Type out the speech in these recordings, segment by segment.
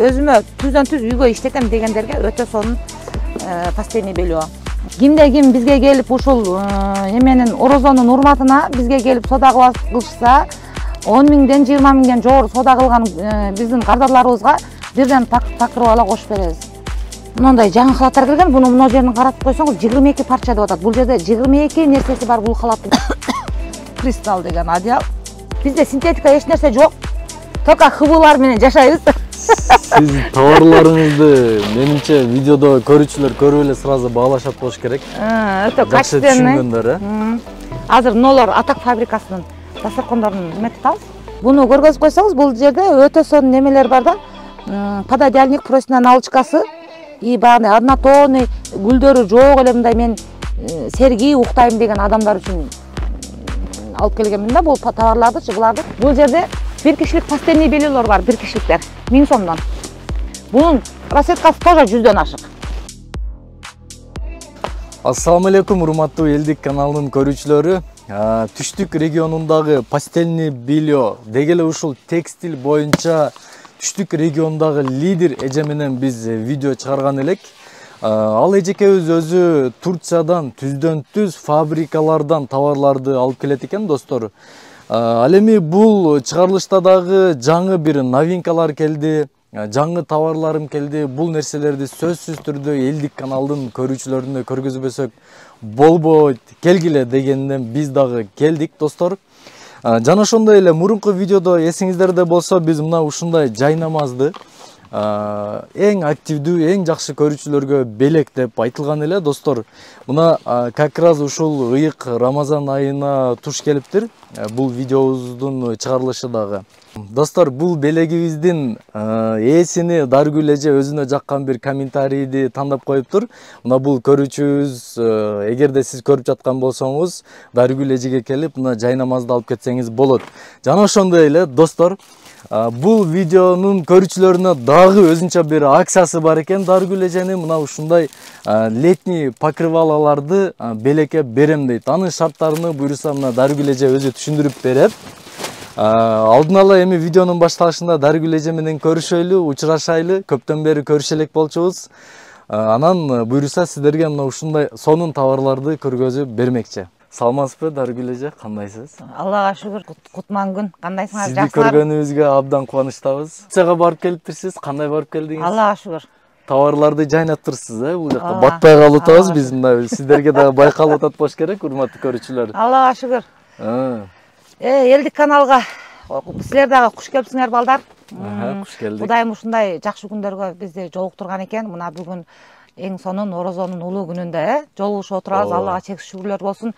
Өзүмө түздөн түз үйгө иштетем дегендерге өтө сонун постельный белье. Кимде ким бизге келип ушул эменин орозонун урматына бизге келип сода кылышса 10 миңден 20 миңден жогору сода кылган биздин кардарларыбызга бирден такырып ала кошуп беребиз. Мындай жаңы халаттар келген, буну мына жерин каратып койсоңуз 22 парча деп атат. Бул жерде 22 нерсеси бар бул халаттын. Кристалл деген одеял. Бизде синтетика эч нерсе жок. Только хыбылар менен жашайбыз. Сиз товарларыңызды менимче видеодо көрүүчүлөр көрүп эле сразу баалашат болуш керек. Өтө качественный. Азыр мыналар Атак фабрикасынын дасторкондорун эметип атабыз. Буну көргөзүп койсоңуз, бул жерде өтө сонун немелер бар да. Пододеяльник, простыня налычкасы и бааны однотонный гүлдөрү жок эле мындай мен сергий уктайм деген адамдар үчүн алып келгенмин да бул товарларды, буларды. Бул жерде bir kişilik постельный бельелер бар, bir kişiliktер, 1000 сомдон. Bunun расеткасы тоже 100дөн ашык. Ассаламу алейкум, урматтуу Элдик каналынын көрүүчүлөрү. Түштүк регионундагы постельный белье деги эле ушул текстиль боюнча Түштүк регионундагы лидер эже менен биз видео чыгарган элек. Ал эжекебиз өзү Турциядан түздөн түз фабрикалардан товарларды алып келет экен, достор. Ал эми бул чыгарылышта дагы жаңы бир новинкалар келди, жаңы товарларым келди. Бул нерселерди сөзсүз түрдө Элдик каналдын көрүүчүлөрүнө көргөзбөсөк болбойт, келгиле дегенден биз дагы келдик, достор. Жана ошондой эле мурунку видеодо эсиңиздерде болсо биз мына ушундай жайнамазды эң активдүү, эң жакшы көрүүчүлөргө белек деп айтылган эле, достор. Мына как раз ушул ыйык Рамазан айына туш келиптир. Бул видеобуздун чыгарылышы дагы. Достор, бул белегибиздин ээсини Даргүл эже өзүнө жаккан бир комментарийди тандап коюптур. Мына бул көрүүчүбүз, эгерде сиз көрүп жаткан болсоңуз, Даргүл эжеге келип, мына жайнамазды алып кетсеңиз болот. Жана ошондой эле, достор, бул видеонун көрүүчүлөрүнө дагы өзүнчө бир акциясы бар экен. Даргүл эженин мына ушундай летний покрывалаларды белекке берем дейт. Анын шарттарын буйруса мына Даргүл эже өзү түшүндүрүп берет. Алдын ала эми видеонун башталышында Даргүл эже менен көрүшөйлү, учурашайлы, көптөн бери көрүшө элек болчубуз. Анан буйруса сиздерге мына ушундай сонун товарларды көргөзүп бермекчи. Саламатсызбы, Даргүл эже, кандайсыз? Аллага шүгүр, кутман күн. Кандайсыңар, жакшылар? Сизди көргөнүбүзгө абдан кубанычтабыз. Турцияга барып келиптирсиз, кандай барып келдиңиз? Аллага шүгүр. Товарларды жайнаптырсыз, бул жакта батпай калып атабыз биз, мында сиздерге дагы байкалып атат болуш керек, урматтуу көрүүчүлөр. Аллага шүгүр. Элдик каналга силер дагы куш келипсиңер, балдар. Куш келдик. Кудайым ушундай жакшы күндөргө бизди жолуктурган экен. Мына бүгүн эң сонун Орозонун улуу күнүндө жолугушуп отурабыз. Аллага чексиз шүгүрлөр болсун.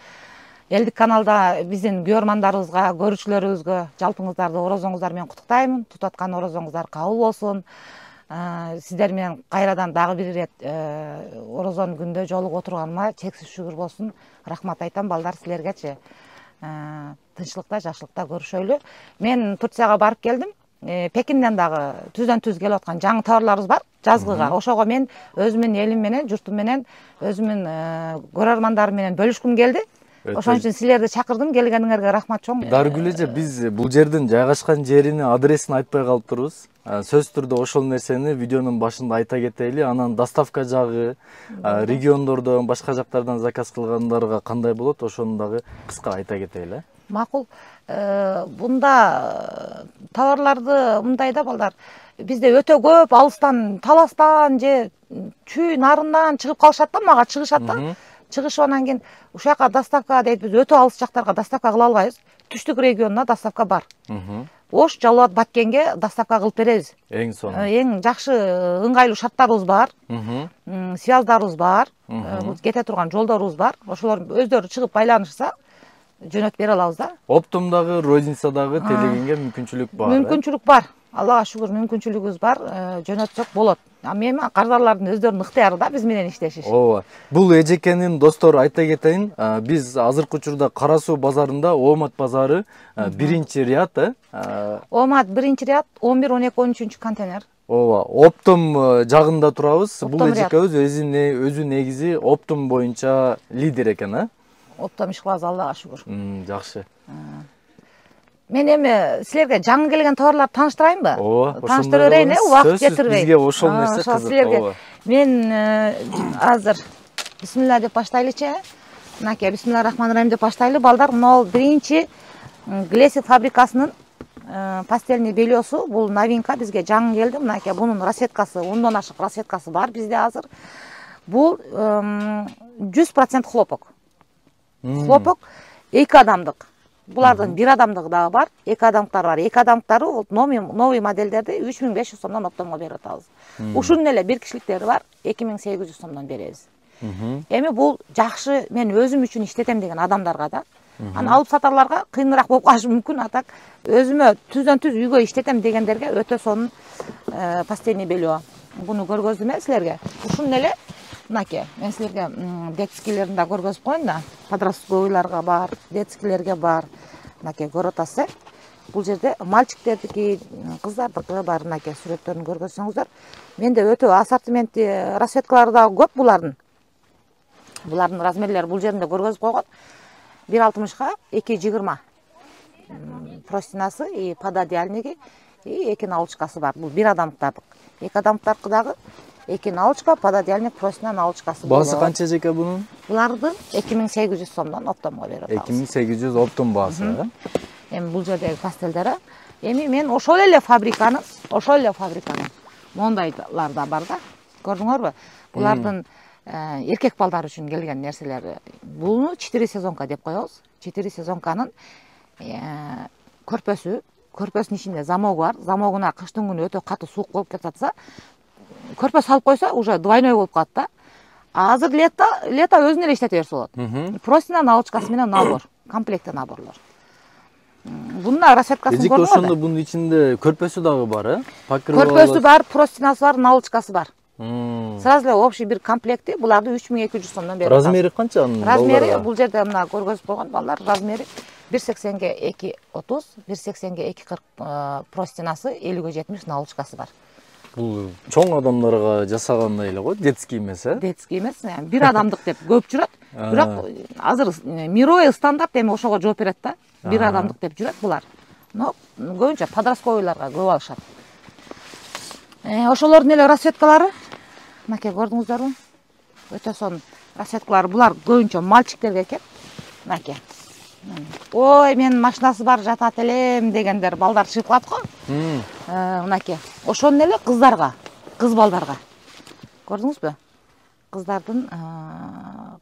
Элдик каналда биздин көрөрмандарыбызга, көрүүчүлөрүбүзгө жалпыңыздарды Орозоңуздар менен куттуктаймын. Тутуп аткан Орозоңуздар кабыл болсун. Сиздер менен кайрадан дагы бир ирет Орозон күндө жолугуп отурганыма чексиз шүгүр болсун. Рахмат айтам, балдар, силергечи. Тынччылыкта, жакшылыкта көрүшөйлү. Мен Турцияга барып келдим. Пекинден дагы түздөн түз келип аткан жаңы товарларыбыз бар жазгыга. Ошого мен өзүмдүн элим менен, журтум менен, өзүмдүн көрөрмандарым менен бөлүшкүм келди. Ошон үчүн силерди чакырдым, келгениңерге рахмат чоң. Даргүл эже, биз бул жердин жайгашкан жерини, адресин айтпай калыптырбыз. Сөз түрдө ошол нерсени видеонун башында айта кетели. Анан доставка жагы, региондордон, башка жактардан заказ кылгандарга кандай болот, ошону дагы кыска айта кетели. Макул. Бунда товарларды мындай да, балдар, бизде өтө көп алыстан, Таластан же Чүй нарынан чыгып калышат да, мага чыгышат да. Чыгышып анан кийин ушака доставка дейт, биз өтө алыс жактарга доставка кыла албайбыз. Түштүк регионуна доставка бар. Ош, Жалал абад, Баткенге доставка кылып беребиз. Эң сонун. Эң жакшы ыңгайлуу шарттарыбыз бар. Связдарыбыз бар. Кете турган жолдорубуз бар. Ошолор өздөрү чыгып байланышса, жөнөтүп бере алабыз да. Оптомдагы, розницадагы телегенге мүмкүнчүлүк бар. Мүмкүнчүлүк бар. Аллага шүгүр, мүмкүнчүлүгүбүз бар. Жөнөтсөк болот. Эми кардарлардын өздөрүнүн ыктыяры да биз менен иштешиш. Ооба. Бул эжекенин достор, айта кетейин, биз азыркы учурда Кара Суу базарында, Оомат базары биринчи ряд, Оомат биринчи ряд, 11, 12, 13 контейнер. Ооба, Оптом жагында турабыз. Бул Оптом эжекебиз өзү негизи Оптом боюнча лидер экен, Оптом иш кылабыз, Аллага шүгүр. Жакшы. Мен эми силерге жаңы келген товарларды тааныштырайынбы? Ооба, Тааныштыра берейин, убакыт кетирбей. Бизге ошол нерсе кызык. Мен азыр бисмилла деп баштайлычы. Мынакей бисмилла рахмани рахим деп баштайлы. Балдар, мына биринчи Глесик фабрикасынын пастельный бельосу. Бул новинка, бизге жаңы келди. Мынакей бунун расветкасы, 10дон ашык расветкасы бар бизде азыр. Бул 100% хлопок. Хлопок 2 адамдык. Булардын 1 адамдыгы дагы бар, 2 адамдыктары бар. 2 адамдыктары новый модельдерди 3500 сомдон Оптомго берип атабыз. Ушунун эле 1 кишиликтери бар, 2800 сомдон беребиз. Эми бул жакшы, мен өзүм үчүн иштетем деген адамдарга да. Аны алып сатарларга кыйыныраак болуп калышы мүмкүн, атак өзүмө түздөн түз үйгө иштетем дегендерге өтө сонун пастельный белье. Буну көргөздүм силерге. Ушунун эле мынакей, мен силерге детскийлерин да көргөзүп коеюн да. Подростковыйларга бар, детскийлерге бар. Мынакей көрүп атасыз. Бул жерде мальчиктердики, кыздардыкы бар, мынакей сүрөттөрүн көргөзсөңүздөр. Менде өтө ассортименти, расветкалары да көп булардын. Булардын размерлери бул жеринде көргөзүп койгон. 1.60-га 2.20. Простинасы и пододеяльниги и 2 научкасы бар. Бул 1 адамдыктардык. 2 адамдыктардыкы дагы 2 научка, пододеяльник, простина научкасы болот. Баасы канча эжеке бунун? Булардын 2800 сомдон Оптомго берип атабыз. 2800 Оптом баасы. Эми бул жердеги пастелдери. Эми мен ошол эле фабриканын мондайлар да бар да. Көрдүңөрбү? Булардын эркек балдар үчүн келген нерселер. Буну 4 сезонка деп коебуз. 4 сезонканын көрпөсүнүн ичинде замок бар. Замогуна кыштын күнү өтө катуу суук болуп кетатса, көрпө салып койсо, уже двойной болуп калат да. Азыр лето өзүн эле иштете берсе болот. Простина научкасы менен набор, комплектте наборлор. Bunun расветкасын көрдүңөр? Ошондо бунун ичинде көрпөсү дагы бар, Көрпөсү бар, простинасы бар, научкасы бар. Сразу эле общий бир комплекти буларды 3200 сомдон берип атабыз. Размери канча анын? Размери бул жерде мына көргөзүп койгон балдар, размери 1.80-ге 2.30, 1.80-ге 2.40 простинасы, 50-ге 70 научкасы бар. Бул чоң адамдарга жасагандай эле го, детский эмес, Детский эмес, бир адамдык деп көп жүрөт. Бирок азыр мировой стандарт эми ошого жооп берет да. Бир адамдык деп жүрөт булар. Но көбүнчө подростковыйларга көп алышат. Ошолордун эле расветкалары. Мынакей көрдүңүздөрбү? Өтө сонун расветкалары. Булар көбүнчө мальчиктерге экен. Мынакей. Ой, мен машинасы бар жатат элем дегендер балдар чыгып калат го. Мынакей. Ошонун эле кыздарга, кыз балдарга. Көрдүңүзбү?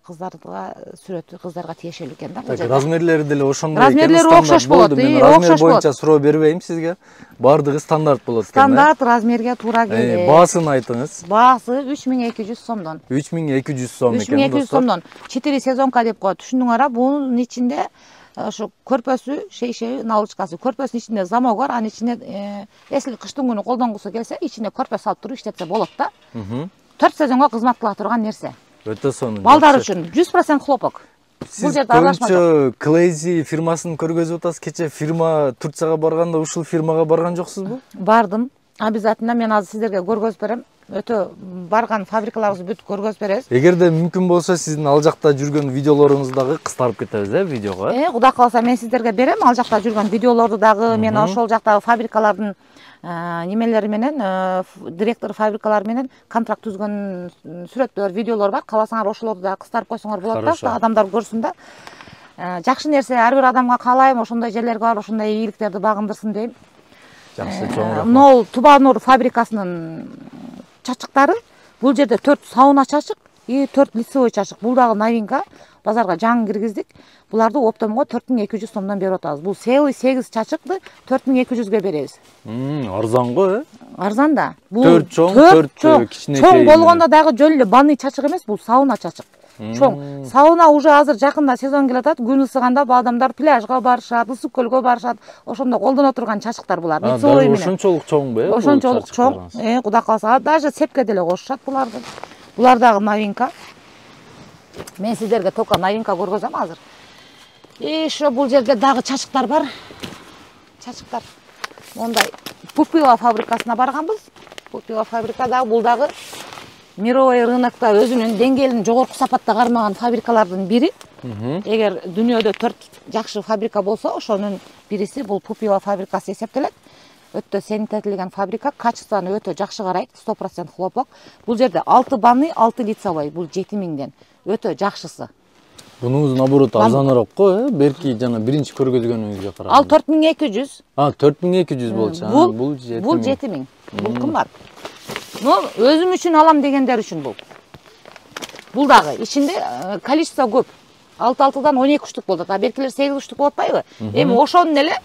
Кыздардыга сүрөтү кыздарга тиешелүү экен да. Размерлери деле ошондой экен. Размерлери окшош болот. Размер боюнча суроо бербейм сизге. Бардыгы стандарт болот экен. Стандарт размерге туура келет. Баасын айтыңыз. Баасы 3200 сомдон. 3200 сом экен. 3200 сомдон. 4 сезонка деп коет. Түшүндүңөр, бунун ичинде ошо көрпөсү, шейшеи, научкасы. Көрпөсүнүн ичинде замок бар, анын ичинде эсли кыштын күнү колдонгусу келсе, ичине көрпө салып туруп иштетсе болот да. 4 сезонго кызмат кыла турган нерсе. Өтө сонун. Балдар үчүн 100% хлопок. Сиз көбүнчө Клейзи фирмасын көргөзүп атасыз. Кече фирма Турцияга барганда ушул фирмага барган жоксузбу? Бардым. Обязательно мен азыр сиздерге көргөзүп берем. Өтө барган фабрикаларыбызды бүт көргөзүп беребиз. Эгерде мүмкүн болсо сиздин ал жакта жүргөн видеолоруңузду дагы кыстарып кетебиз, видеого. Кудай кааласа мен сиздерге берем ал жакта жүргөн видеолорду дагы, мен ошол жактагы фабрикалардын немелери менен, директор фабрикалары менен контракт түзгөн сүрөттөр, видеолор бар. Кааласаңар ошолорду да кыстарып койсоңор болот да, адамдар көрсүн да. Жакшы нерсе ар бир адамга каалайм, ошондой жерлерге барып ошондой ийгиликтерди багындырсын дейм. Жакшы, чоң рахмат. Нол Тубанур фабрикасынын чачыктары, бул жерде 4 сауна чачык, и 4 лицевой чачык. Бул дагы новинка. Базарга жаңы киргиздик. Буларды оптомго 4200 сомдон берип атабыз. Бул целый 8 чачыкты 4200ге беребиз. Арзан го, Арзан да. Бул 4 чоң, 4 кичинекей. Чоң болгондо дагы жөн эле банный чачык эмес, бул сауна чачык. Чоң. Сауна уже азыр жакында сезон келатат. Күн ысыганда адамдар пляжга барышат, ысык көлгө барышат. Ошондо колдоно турган чачыктар булар. Лицевой менен. Ошончолук чоңбу? Ошончолук чоң. Кудай кааласа, даже сепке деле кошушат буларды. Булар дагы новинка. Мен сиздерге только новинка көргөзөм азыр. Ошо бул жерде дагы чачыктар бар. Чачыктар. Мондай Пупила фабрикасына барганбыз. Пупила фабрикада бул дагы мировой рынокто өзүнүн деңгээлин жогорку сапатта кармаган фабрикалардын бири. Эгер дүйнөдө 4 жакшы фабрика болсо, ошонун бириси бул Пупила фабрикасы эсептелет. Өтө санитарлыган фабрика, качествону өтө жакшы карайт, 100% хлопок. Бул жерде 6 банный, 6 лицевой, бул 7000ден. Өтө жакшысы. Бунуңуз наоборот арзаныраак го, берки жана биринчи көргөзгөнүңүзгө караганда. Ал 4200. 4200 болчу. Бул 7000. Бул кымбат. Но өзүм үчүн алам дегендер үчүн бул. Бул дагы ичинде количество көп. 6-6дан 12 штук болот. А беркилер 8 штук болуп атпайбы? Эми ошонун эле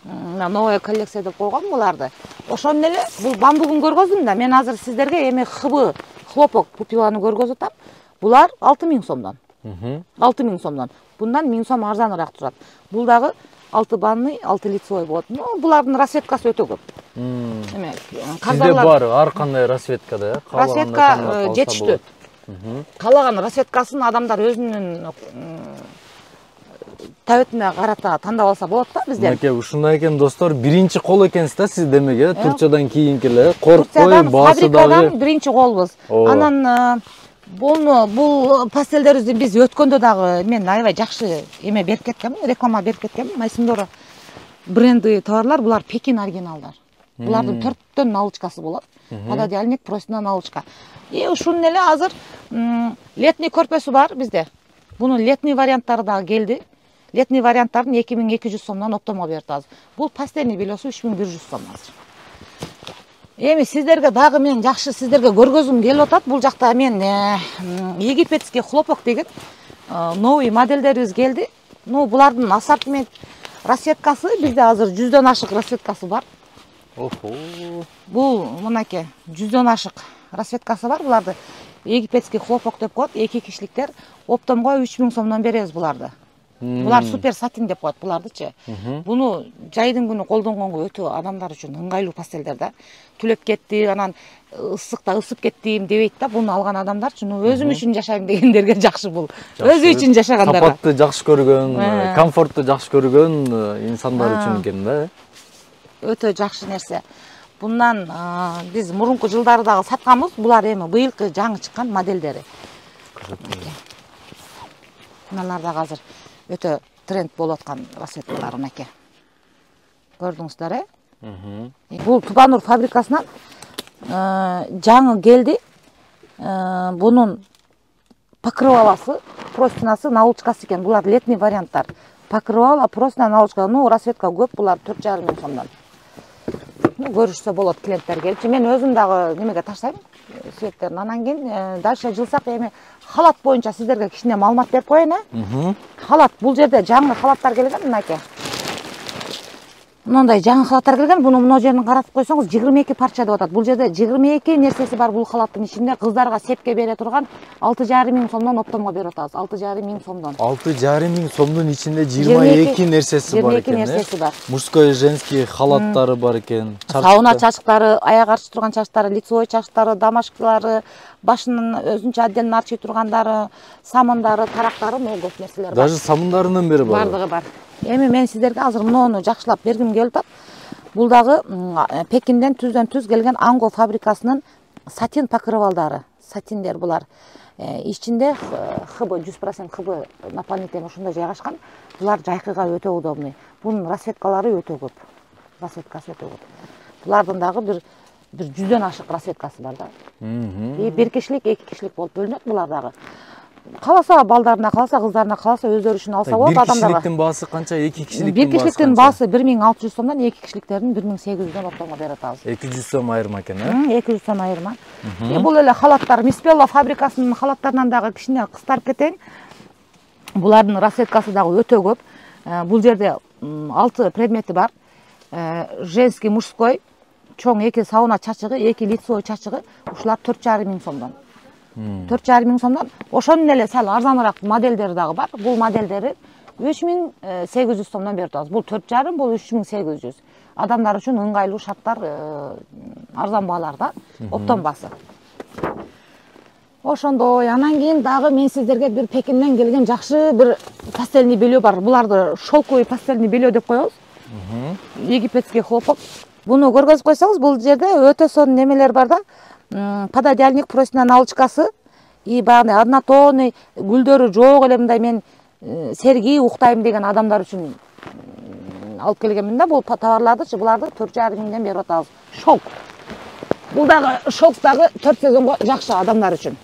новая коллекция деп койгон буларды. Ошонун эле бул бамбугун көргөздүм да. Мен азыр сиздерге эми хыбы, хлопок Пупиланы көргөзүп атам. Булар 6000 сомдон. 6000 сомдон. Bundan 1000 сом арзаныраак турат. Бул дагы 6 банный, 6 лицевой болот. Ну, булардын расветкасы өтө көп. Эме, Сизде бар ар кандай расветкада, расветка жетиштүү. Калаган расветкасын адамдар өзүнүн табетине карата тандап алса болот да бизде. Мынакей ушундай экен достор, биринчи кол экенсиз да сиз демеге, Турциядан кийинки эле коркпой баасы дагы биринчи колбуз. Анан бул пастелдерибизди биз өткөндө дагы мен аябай жакшы эме берип кеткенмин, реклама берип кеткенмин. Майсымдор бренди товарлар, булар Пекин оригиналдар. Булардын 4төн налычкасы болот. Пододеяльник, простыня, налычка. И ушунун эле азыр летний көрпөсү бар бизде. Бунун летний варианттары дагы келди. Летний варианттарын 2200 сомдон оптомго берип атабыз. Бул пастельный бельосу 3100 сом азыр. Эми сиздерге дагы мен жакшы сиздерге көргөзүм келип атат. Бул жакта мен египетский хлопок деген новый модельдерибиз келди. Ну, булардын ассортимент расветкасы бизде азыр 100дөн ашык расветкасы бар. Бул мынакей 100дөн ашык расветкасы бар. Буларды египетский хлопок деп коет. 2 кишиликтер оптомго 3000 сомдон беребиз буларды. Булар супер сатин деп коет булардычы. Буну жайдын күнү колдонгонго өтө адамдар үчүн ыңгайлуу пастелдер да. Түлөп кетти, анан ысыкта ысып кеттим дебейт да. Буну алган адамдар үчүн өзүм үчүн жашайм дегендерге жакшы бул. Өзү үчүн жашагандарга. Сапатты жакшы көргөн, комфортту жакшы көргөн инсандар үчүн экен да. Өтө жакшы нерсе. Bundan biz murunku жылдары дагы сатканбыз. Булар эми быйылкы жаңы чыккан модельдери. Мыналар дагы азыр өтө тренд болуп аткан расветкалар мынакей. Көрдүңүздөр, Бул Тубанур фабрикасынан жаңы келди. Бунун покрываласы, простынасы, налычкасы экен. Булар летний варианттар. Покрывала, простыня, налычка. Ну, расветка көп, булар 4500 сомдон. Көрүшсө болот клиенттер келип. Мен өзүм дагы немеге таштайм светтерин. Анан кийин дальше жылсак эми халат боюнча сиздерге кичине маалымат берип коеюн, Халат, бул жерде жаңы халаттар келген мынакей. Мындай жаңы халаттар келген. Буну мына жерин каратып койсоңуз 22 парча деп атат. Бул жерде 22 нерсеси бар бул халаттын ичинде. Кыздарга сепке бере турган 6500 сомдон оптомго берип атабыз. 6500 сомдон. 6500 сомдун ичинде 22 нерсеси бар экен. 22 нерсеси бар. Мужской, женский халаттары бар экен. Сауна чачыктары, аяк арчы турган чачыктары, лицевой чачыктары, дамашкалары, башынын өзүнчө отдельно арчый тургандары, самындары, тарактары, көп нерселер бар. Даже самындарынын бери бар. Бардыгы бар. Эми мен сиздерге азыр муну жакшылап бергим келип атат. Бул дагы Пекинден түздөн түз келген Анго фабрикасынын сатин покрывалдары. Сатиндер булар. Ичинде хыбы 100% хыбы наполнитель ушундай жайгашкан. Булар жайкыга өтө удобный. Бунун расветкалары өтө көп. Расветкасы өтө көп. Булардын дагы бир 100дөн ашык расветкасы бар да. И 1 кишилик, 2 кишилик болуп бөлүнөт булар дагы. кааласа балдарына кааласа кыздарына кааласа өздөрү үчүн алса болот. Бир кишиликтин баасы канча, эки кишиликтин баасы бир кишиликтин баасы 1600 сомдон, эки кишиликтердин 1800дөн оптомго берип атабыз. 200 сом айырма экен, 200 сом айырма. Бул эле халаттар, Миспелло фабрикасынын халаттарынан дагы кичине кыстарып кетейин. Булардын расцветкасы дагы өтө көп. Бул жерде 6 предмети бар. Женский, мужской, чоң 2 сауна чачыгы, 2 лицевой чачыгы, ушулар 4,5 миң сомдон. 4,5 миң сомдон. Ошонун эле сал арзаныраак модельдери дагы бар. Бул модельдери 3800 сомдон берип атабыз. Бул 4,5, бул 3800. Адамдар үчүн ыңгайлуу шарттар, арзан бааларда, оптом баасы. Ошондой, анан кийин дагы мен сиздерге бир Пекинден келген жакшы бир пастельный белье бар. Буларды шелковый пастельный белье деп коебуз. Египетский хлопок. Буну көргөзүп койсоңуз, бул жерде өтө сонун немелер бар да. Пододеяльник, простыня налычкасы, и багы однотонный, гүлдөрү жок эле мындай мен сергий уктайм деген адамдар үчүн алып келгенмин да. Бул товарлардычы, буларды 4,5 миңден берип атабыз. Шелк. Бул дагы шелк дагы 4 сезонго жакшы адамдар үчүн.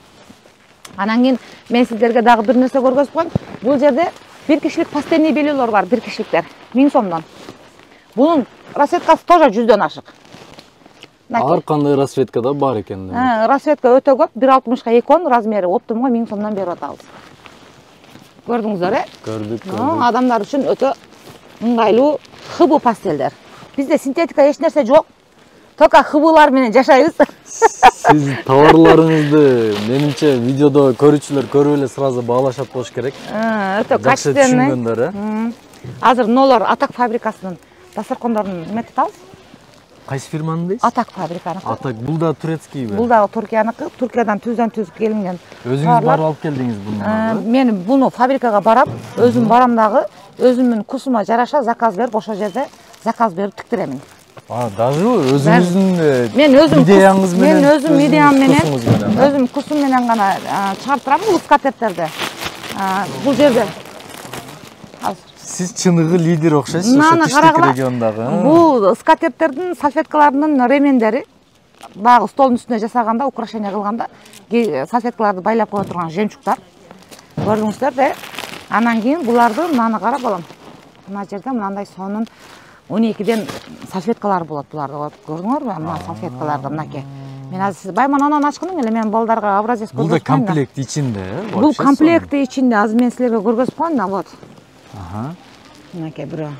Анан кийин мен сиздерге дагы бир нерсе көргөзүп коеюн. Бул жерде бир кишилик пастельный бельелер бар, бир кишиликтер. 1000 сомдон. Bunun расцветкасы тоже 100дөн ашык. Ар кандай расцветкада бар экен. Расцветка өтө көп, 1,60га 2,10 размери, оптомго 1000 сомдон берип атабыз. Көрдүңүздөр, Көрдүк. Адамдар үчүн өтө ыңгайлуу хыбы пастелдер. Бизде синтетика эч нерсе жок. Только хыбылар менен жашайбыз. Сиз товарларыңызды менимче видеодо көрүүчүлөр көрүп эле сразу баалашат болуш керек. Өтө качественный. Азыр нолор Атак фабрикасынын дасторкондорун эметип атабыз. Кайсы фирманын дейсиз? Атак фабриканыкы. Атак, бул да турецкийби? Бул дагы Туркияныкы, Туркиядан түздөн-түз келинген. Өзүңүз барып алып келдиңиз буну? Мен буну фабрикага барам, өзүм барам дагы, өзүмдүн кусума жараша заказ берип, ошол жерде заказ берип тиктиремин. Даже өзүңүздүн идеяңыз менен? Мен өзүм идеям менен, өзүм кусум менен гана чыгарттырам бул скатертерди. Бул жерде Сиз чыныгы лидер окшойсуз түштүк региондагы. Бул скатертердин салфеткаларынын ремендери. Багы столдун үстүнө жасаганда, украшение кылганда салфеткаларды байлап кое турган жемчуктар. Көрдүңүздөр да. Анан кийин буларды мынаны карап алам. Мына жерде мындай сонун 12ден салфеткалар болот буларды. Көрдүңөрбү? Мына салфеткаларды мынакей. Мен азыр сиз байман анан ачкындым эле, мен балдарга образец көрсөтөм. Бул да комплект ичинде, Бул комплекти ичинде, азыр мен силерге көргөзүп коеюн да, вот. Мынакей бирөө.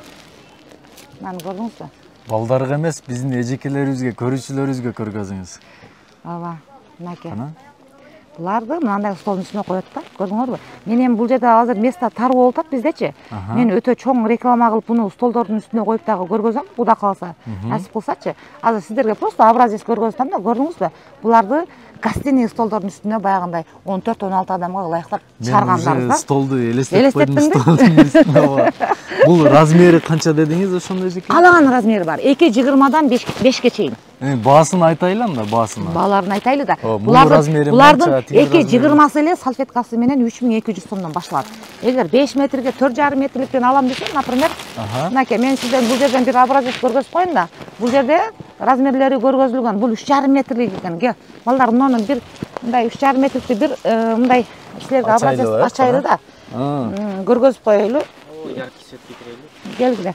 Маны көрдүңүзбү? Балдарга эмес, биздин эжекелерибизге, көрүүчүлөрүбүзгө көргөзүңүз. Ооба, мынакей. Буларды мындай столдун үстүнө коет да, көрдүңөрбү? Мен эми бул жерде азыр место тар болуп атат биздечи. Мен өтө чоң реклама кылып буну столдордун үстүнө коюп дагы көргөзөм, Куда калса, насип кылсачы. Азыр сиздерге просто образец көргөзөтөм да, көрдүңүзбү? Буларды гостиный столдордун үстүнө баягындай 14-16 адамга ылайыктап чыгаргандарбыз да. Мен столду элестетип койдум. Бул размери канча дедиңиз ошондой эжеке? Каалаган размери бар. 2,20дан 5ке чейин. Баасын айтайлы анда, баасын. Бааларын айтайлы да. Булардын 2,20сы эле салфеткасы менен 3200 сомдон башталат. Эгер 5 метрге 4,5 метрликтен алам десем, например, мынакей мен сизден бул жерден бир образец көргөзүп коеюн да. Бул жерде размерлери көргөзүлгөн. Бул 3,5 метрлик экен. Балдар мунун бир мындай 3,5 метрликти бир мындай силерге образец ачайлы да. Көргөзүп коелу. Яркий свет кетирели. Келгиле.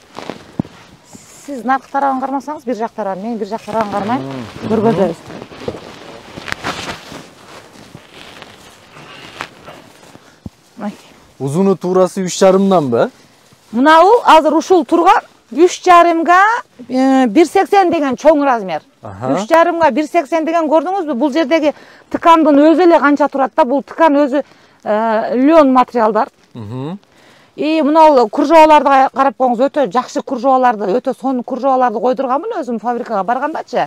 Siz narkı tarafını karmasanız bir jak tarafını, men bir jak tarafını karmayın, görgözөбүз. Uzunu tuğrası 3,5'dan be? Mına azır uşul turgan 3,5'ga 1,80 деген çoğun razmer. 3,5'ga 1,80 деген gördünüzbü? Bul jerdegi tıkandın özü ele kança turat da, bul tıkan özü lyon materialдар. Мына кружеваларды карап коңуз, өтө жакшы кружеваларды, өтө сонун кружеваларды койдурганмын өзүм фабрикага баргандачы.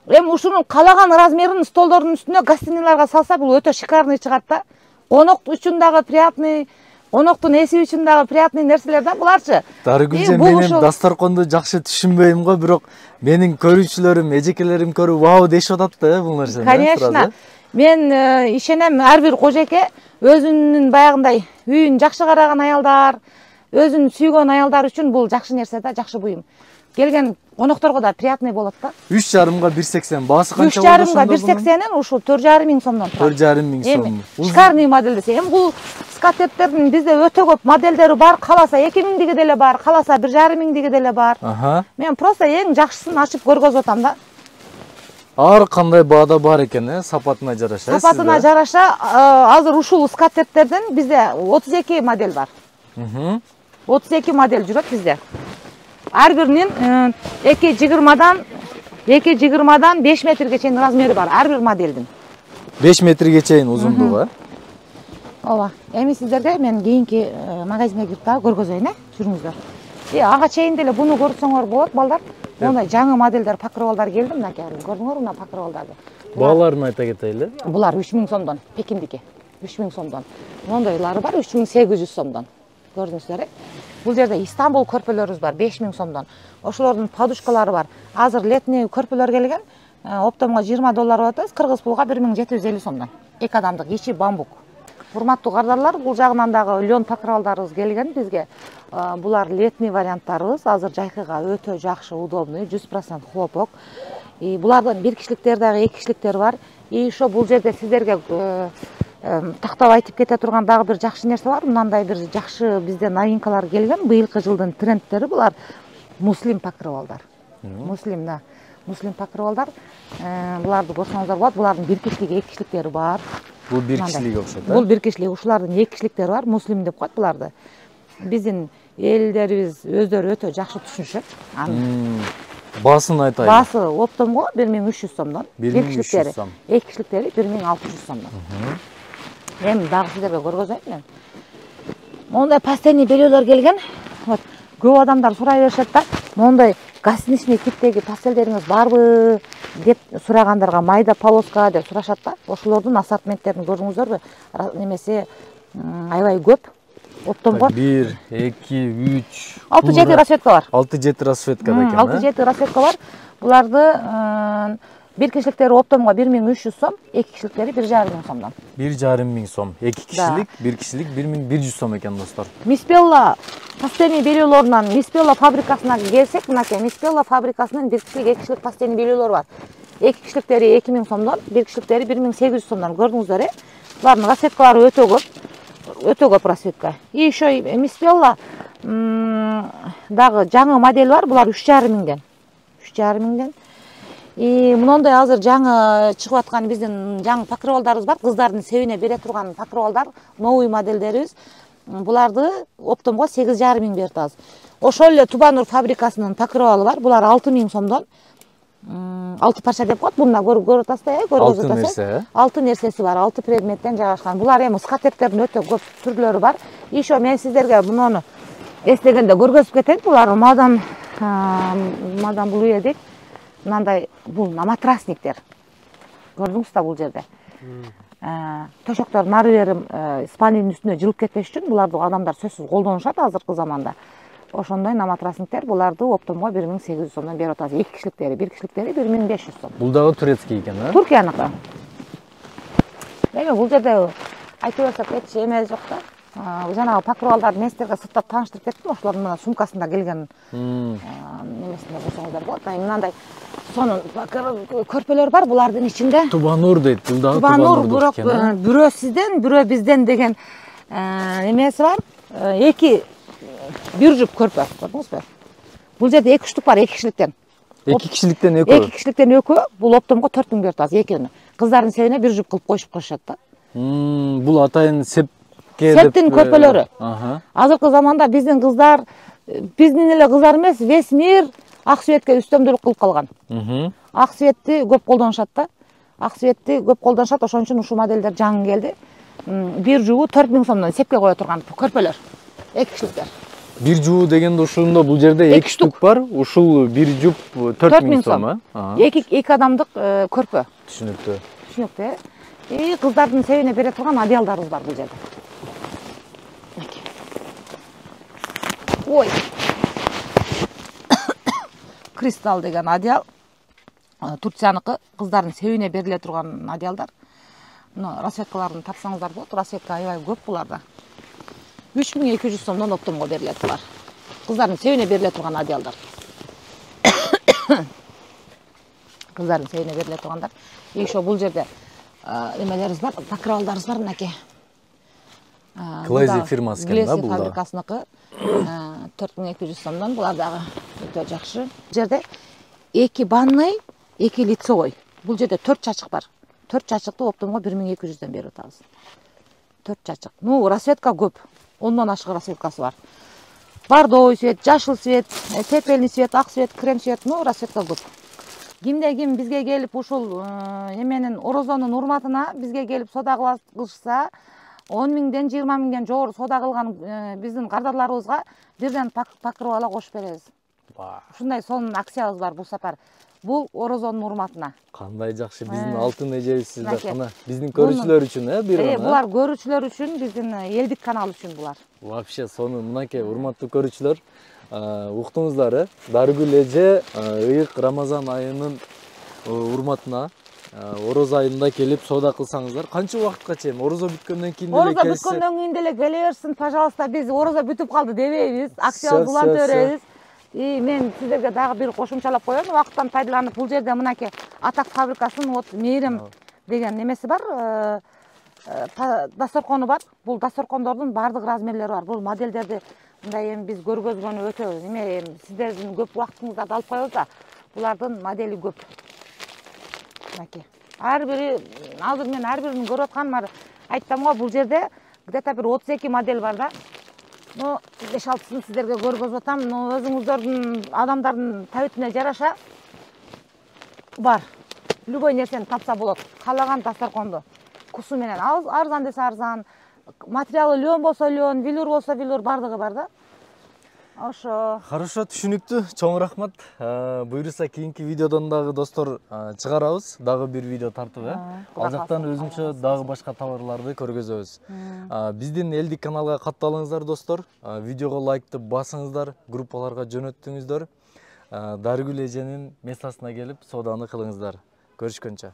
Эми ушунун каалаган размерин столдордун үстүнө гостинийларга салса, бул өтө шикарный чыгат да. Конок үчүн дагы приятный, коноктун эси үчүн дагы приятный нерселер да буларчы. Дарыгүлжан, мен эми дасторконду жакшы түшүнбөйм го, бирок менин көрүүчүлөрүм, эжекелерим көрүп вау дешип атат да бул нерсени. Конечно. Мен ишенем, ар бир кожеке өзүнүн баягындай үйүн жакшы караган аялдар, өзүн сүйгөн аялдар үчүн бул жакшы нерсе да, жакшы буюм. келген конокторго да приятный болот да. 3,5-га 1,80. Баасы канча 3,5-га 1,80-ен ушул 4,5 миң сомдон турат. 4,5 миң сом. Шикарный модель десе. Эми бул скатерттердин бизде өтө көп модельдери бар. Каласа 2 миңдиги деле бар, каласа 1,5 миңдиги деле бар. Мен просто эң жакшысын ачып көргөзүп атам да. Ар кандай баада бар экен, сапатына жараша. Сапатына жараша, азыр ушул скатерттердин бизде 32 модель бар. 32 модель жүрөт бизде. Ар биринин 2,20дан 5 метрге чейин размери бар, ар бир модельдин. 5 метрге чейин узундугу. Ооба. Эми сиздерге мен кийинки магазинге кирип дагы көргөзөйүн, жүрүңүздөр. Ага чейин деле буну көрсөңөр болот, балдар. Мондай жаңы модельдер, покрывалдар келди, мынакей, көрдүңөрбү мына покрывалдарды. Бааларын айта кетели. Булар 3 миң сомдон, Пекиндики. 3 миң сомдон. Мондайлары бар 3,800 сомдон. Көрдүңүздөр. Бул жерде Истанбул көрпөлөрүбүз бар 5 миң сомдон. Ошолордун подушкалары бар. Азыр летний көрпөлөр келген. Оптомго $20 атабыз, кыргыз пулга 1750 сомдон. 2 адамдык ичи бамбук. Урматтуу кардарлар, бул жагынан дагы лен покрывалдарыбыз келген бизге. Булар летний варианттарыбыз, азыр жайкыга өтө жакшы, удобный, 100% хлопок. Булардын бир кишиликтер дагы, 2 кишиликтер бар. Ошо бул жерде сиздерге тактап айтып кете турган дагы бир жакшы нерсе бар. Мындай бир жакшы бизде новинкалар келген. Быйылкы жылдын трендтери булар муслим покрывалдар. Муслим, да. Муслим покрывалдар. Буларды көрсөңүздөр болот. Булардын бир кишилик, 2 кишиликтери бар. Бул бир кишилик окшойт. Бул бир кишилик, ушулардын 2 кишиликтери бар. Муслим деп коет буларды. Биздин элдерибиз өздөрү өтө жакшы түшүнүшөт. Баасын айтайын. Баасы оптомго 1300 сомдон. 1300 сом. 2 кишиликтери 1600 сомдон. Эми дагы сиздерге көргөзөйүн мен. Мондай пастельный бельелер келген. Вот көп адамдар сурай беришет да. Мондай гостиничный типтеги пастелдериңиз барбы деп сурагандарга, майда полоска деп сурашат да. Ошолордун ассортименттерин көрдүңүздөрбү? Немесе аябай көп. Оптомго 1, 2, 3, 6-7 расцветка бар. 6-7 расцветка да экен. 6-7 расцветка бар. Буларды бир кишиликтери оптомго 1300 сом, 2 кишиликтери 1,5 миң сомдон. 1,5 миң сом. 2 кишилик, 1 кишилик 1100 сом экен достор. Миспелла пастельный бельелорунан Миспелла фабрикасына келсек, мынакей Миспелла фабрикасынын 1 кишилик, 2 кишилик пастельный бельелор бар. 2 кишиликтери 2 миң сомдон, 1 кишиликтери 1800 сомдон. Көрдүңүздөр, булардын расцветкалары өтө көп. Өтө көп расцветка. И ошо Миспелла дагы жаңы модель бар, булар 3,5 миңден. 3,5 миңден. И мындай азыр жаңы чыгып аткан биздин жаңы покрывалдарыбыз бар. Кыздардын себине бере турган покрывалдар, новый модельдерибиз. Буларды оптомго 8,5 миң берип атабыз. Ошол эле Тубанур фабрикасынын покрывалы бар. Булар 6 миң сомдон. 6 парча деп коет. Буна көрүп атасыздар, көргөзүп атасыздар. 6 нерсеси бар, 6 предметтен жайгашкан. Булар эми скатертердин өтө көп түрлөрү бар. И ошо мен сиздерге муну эстегенде көргөзүп кетейин. Булар мадам Блуе дейт. Мындай бул матрасниктер. Көрдүңүздөр бул жерде. Төшөктөр нары бери спальнянын үстүнө жылып кетпеш үчүн буларды адамдар сөзсүз колдонушат азыркы заманда. Ошондой матрасниктер буларды оптомго 1800 сомдон берип атабыз. 2 кишиликтери, 1 кишиликтери 1500 сом. Бул дагы турецкий экен, а? Туркияныкы. Эми бул жерде айтып берсек эч эме жок да. Жанагы покрывалдарды мен сиздерге сырттап тааныштырып кеттим. Ошолордун мына сумкасында келген немесинде көрсөңүздөр болот. Мындай сонун көрпөлөр бар булардын ичинде. Тубанур дейт. Бул дагы Тубанур, бирок бирөө сизден, бирөө бизден деген эмеси бар. Бир жүп көрпө, көрдүңүзбү? Бул жерде 2 штук бар, 2 кишиликтен. 2 кишиликтен экөө. 2 кишиликтен экөө, бул оптомго 4 миң берип атабыз, экөөнү. Кыздардын себине бир жүп кылып коюшуп коюшат да. Бул атайын септин көрпөлөрү. Азыркы заманда биздин кыздар, биздин эле кыздар эмес, весь мир ак светке үстөмдүүлүк кылып калган. Ак светти көп колдонушат да. Ак светти көп колдонушат, ошон үчүн ушул модельдер жаңы келди. Бир жугу 4 миң сомдон сепке кое турган көрпөлөр. 2 кишиликтер. Бир жуу дегенде ушунда бул жерде 2 штук бар. Ушул бир жуп 4 миң сом. 2 адамдык көрпө. Түшүнүктүү. Түшүнүктүү. И кыздардын себине бере турган одеялдарыбыз бар бул жерде. Ой. Кристалл деген одеял. Турцияныкы кыздардын себине бериле турган одеялдар. Мына расцветкаларын тапсаңыздар болот. Расцветка аябай көп буларда. 3200 сомдон оптомго берилет булар. Кыздардын себине бериле турган одеялдар. Кыздардын сейине бериле тургандар. Еще бул жерде эмелерибиз бар, покрывалдарыбыз бар мынакей. Клейзи фирмасы экен да бул бул да. да. Фабрикасыныкы 4200 сомдон. Булар дагы өтө жакшы. Бул жерде 2 ванный, 2 лицевой. Бул жерде 4 чачык бар. 4 чачыкты оптомго 1200дөн берип атабыз. 4 чачык. Ну, расцветка көп. 10дон ашык расцветкасы бар. Бордовый цвет, жашыл цвет, пепельный цвет, ак цвет, крем цвет, ну, расцветка көп. Кимде ким бизге келип ушул эменин орозонун урматына бизге келип сода кылышса, 10 миңден 20 миңден жогору сода кылган биздин кардарларыбызга бирден покрывала кошуп беребиз. Ушундай сонун акциябыз бар бул сапар. Бул орозонун урматына. Кандай жакшы биздин алтын эжебизсиздер кана. Биздин көрүүчүлөр үчүн, бир гана. Булар көрүүчүлөр үчүн, биздин элдик канал үчүн булар. Вообще сону мынакей урматтуу көрүүчүлөр, уктуңуздар, Дарыгүл эже ыйык Рамазан айынын урматына ороз айында келип соода кылсаңыздар, канча убакытка чейин орозо бүткөндөн кийин деле Орозо бүткөндөн кийин деле келе берсин, пожалуйста, биз орозо бүтүп калды дебейбиз, акциябызды уланта беребиз. Мен сиздерге дагы бир кошумчалап коеюн, убакыттан пайдаланып, бул жерде мынакей Атак фабрикасынын вот Мейрим деген немеси бар, дасторкону бар. Бул дасторкондордун баардык размерлери бар. Бул модельдерди мындай биз көргөзгөнү өтө сиздердин көп убактыңыздарды алып коебуз да, булардын модели көп. Мынакей. Ар бири азыр мен ар бирин көрүп атканым айттым го, бул жерде где-то бир 32 модель бар да. Ну, 5-6-сын сиздерге көргөзүп атам. Ну, өзүңүздөрдүн адамдардын табитине жараша бар. Любой нерсени тапса болот. Каалаган дасторконду. Кусу менен арзан десе арзан, материалы лён болсо лён, велюр болсо велюр, бардыгы бар да. Ошо. Хорошо, түшүнүктүү. Чоң рахмат. Буйруса кийинки видеодон дагы достор чыгарабыз. Дагы бир видео тартып, Ал жактан өзүнчө дагы башка товарларды көргөзөбүз. Биздин элдик каналга катталыңыздар достор. Видеого лайкты басыңыздар, группаларга жөнөттүңүздөр. Дарыгүл эженин местасына келип сооданы кылыңыздар. Көрүшкөнчө.